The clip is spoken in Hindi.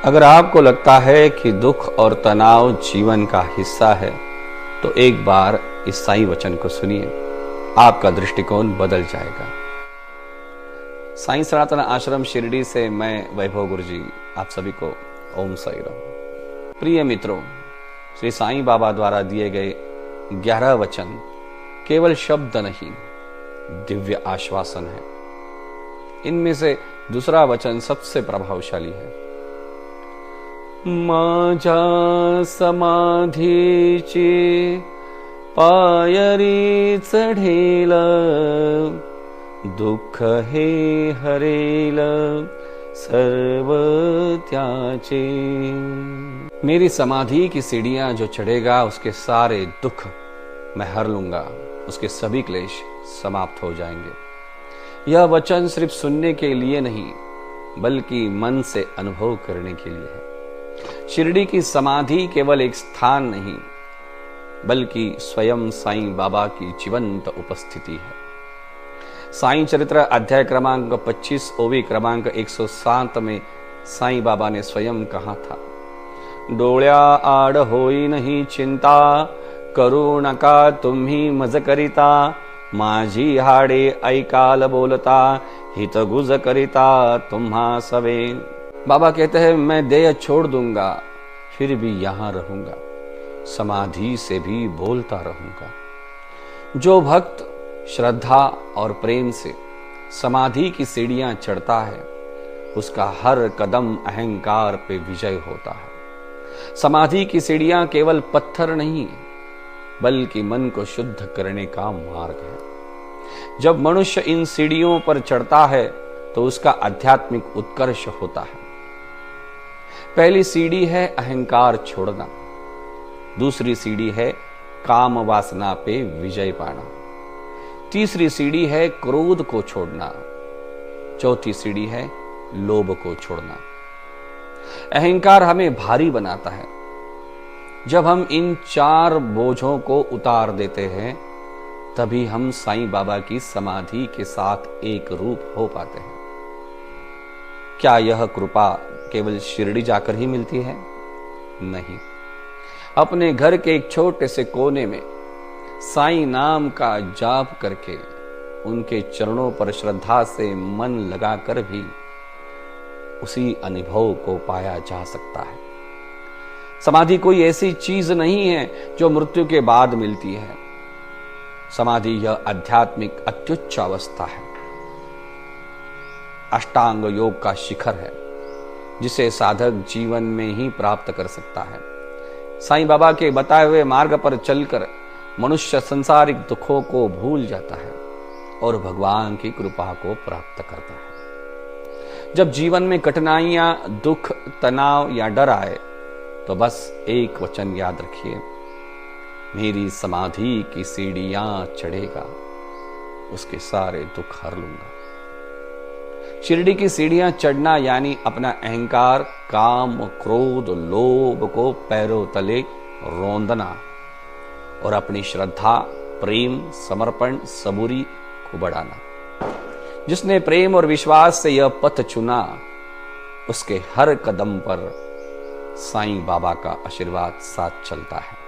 अगर आपको लगता है कि दुख और तनाव जीवन का हिस्सा है तो एक बार इस साईं वचन को सुनिए, आपका दृष्टिकोण बदल जाएगा। साईं सनातन आश्रम शिरडी से मैं वैभव गुरुजी आप सभी को ओम साई राम। प्रिय मित्रों, श्री साईं बाबा द्वारा दिए गए 11 वचन केवल शब्द नहीं, दिव्य आश्वासन है। इनमें से दूसरा वचन सबसे प्रभावशाली है। माझ्या समाधीची पायरी चढेल, दुःख हे हरेल सर्व त्याचे। मेरी समाधि की सीढ़ियां जो चढ़ेगा उसके सारे दुख मैं हर लूंगा, उसके सभी क्लेश समाप्त हो जाएंगे। यह वचन सिर्फ सुनने के लिए नहीं बल्कि मन से अनुभव करने के लिए है। शिरडी की समाधि केवल एक स्थान नहीं बल्कि स्वयं साईं बाबा की जीवंत उपस्थिति है। साईं चरित्र अध्याय क्रमांक 25 ओवी क्रमांक 107 में साईं बाबा ने स्वयं कहा था, डोळ्या आड होई नहीं चिंता, करू नका तुम्ही मज करिता, माझी हाडे ऐकाल बोलता, हित गुज करिता तुम्हा सवे। बाबा कहते हैं, मैं देह छोड़ दूंगा फिर भी यहां रहूंगा, समाधि से भी बोलता रहूंगा। जो भक्त श्रद्धा और प्रेम से समाधि की सीढ़ियां चढ़ता है उसका हर कदम अहंकार पे विजय होता है। समाधि की सीढ़ियां केवल पत्थर नहीं बल्कि मन को शुद्ध करने का मार्ग है। जब मनुष्य इन सीढ़ियों पर चढ़ता है तो उसका आध्यात्मिक उत्कर्ष होता है। पहली सीढ़ी है अहंकार छोड़ना, दूसरी सीढ़ी है काम वासना पे विजय पाना, तीसरी सीढ़ी है क्रोध को छोड़ना, चौथी सीढ़ी है लोभ को छोड़ना। अहंकार हमें भारी बनाता है। जब हम इन 4 बोझों को उतार देते हैं तभी हम साईं बाबा की समाधि के साथ एक रूप हो पाते हैं। क्या यह कृपा केवल शिरडी जाकर ही मिलती है? नहीं, अपने घर के एक छोटे से कोने में साईं नाम का जाप करके उनके चरणों पर श्रद्धा से मन लगाकर भी उसी अनुभव को पाया जा सकता है। समाधि कोई ऐसी चीज नहीं है जो मृत्यु के बाद मिलती है। समाधि यह आध्यात्मिक अत्युच्च अवस्था है, अष्टांग योग का शिखर है जिसे साधक जीवन में ही प्राप्त कर सकता है। साईं बाबा के बताए हुए मार्ग पर चलकर मनुष्य संसारिक दुखों को भूल जाता है और भगवान की कृपा को प्राप्त करता है। जब जीवन में कठिनाइयां, दुख, तनाव या डर आए तो बस एक वचन याद रखिए, मेरी समाधि की सीढ़ियां चढ़ेगा, उसके सारे दुख हर लूंगा। शिरडी की सीढ़ियां चढ़ना यानी अपना अहंकार, काम, क्रोध, लोभ को पैरों तले रौंदना और अपनी श्रद्धा, प्रेम, समर्पण, सबूरी को बढ़ाना। जिसने प्रेम और विश्वास से यह पथ चुना उसके हर कदम पर साईं बाबा का आशीर्वाद साथ चलता है।